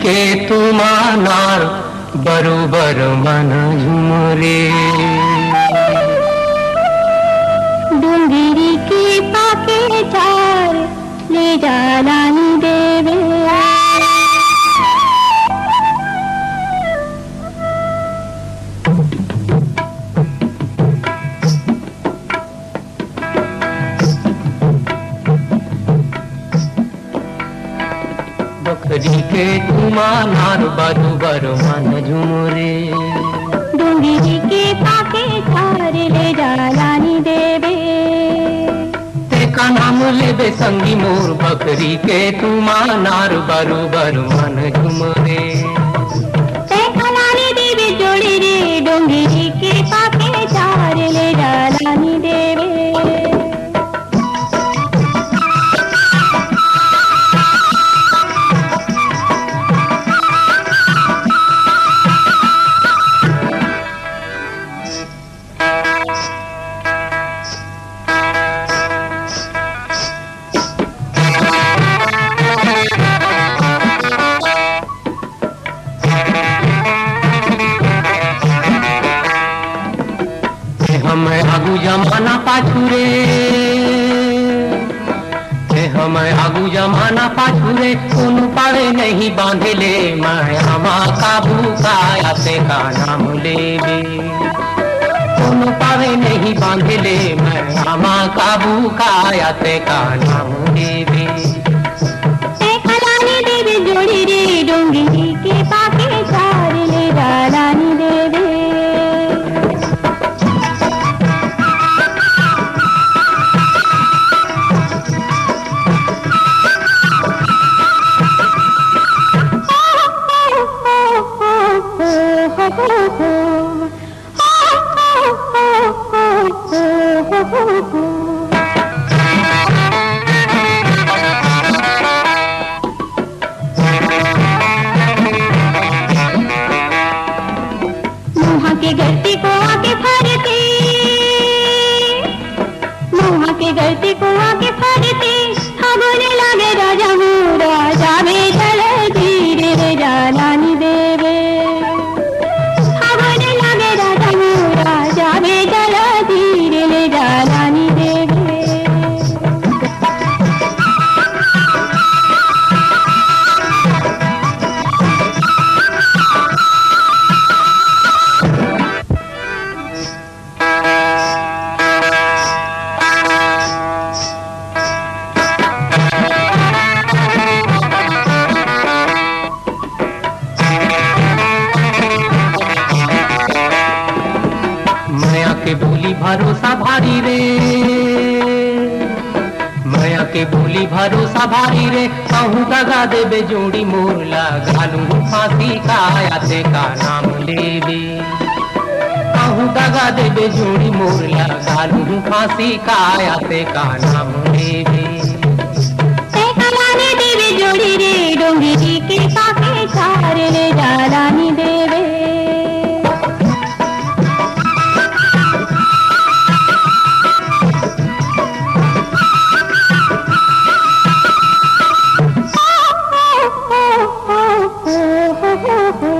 के तुमानार बरोबर मन झुमरे डोंगरी के पाके चार ले जालानी देवे बकरी के तुमानार बरोबर मन झुमरे डोंगरी के पाके चार ले जालानी देवे तेका नाम लेबे संगी मोर बकरी के तुमानार बरोबर मन झुमरे तेका लानी देवे जोड़ी रे डोंगरी के पाके चार ले जालानी देवे हमें आगू जमाना पाछुरे हमें आगू जमाना पाछुरे कोनो पावे नहीं बांधे ले मैं हमा काबू काया से का नाम लेबे कोनो पावे नहीं बांधे ले मैं हमा काबू काया से का नाम लेबे लानी देवे जोड़ी रे डोंगरी के पाके चार ले जालानी देवे मुहा के गलती को आके फरते मुहा के गलती को आके फरते बोले लागे राजा मोरा जावे चल धीरे रे जालानी देवे बोले लागे राजा मोरा जावे चल धीरे रे जालानी देवे माया के बोली भरोसा भारी रे माया के बोली भरोसा भारी रे कहूँ दगा देबे जोड़ी मोर लगालू फांसी काया से का नाम लेबे कहूँ दगा देबे जोड़ी मोर लगालू फांसी काया से का नाम लेबे लानी देवे जोड़ी रे डोंगरी के पाके चार ले जालानी देवे हो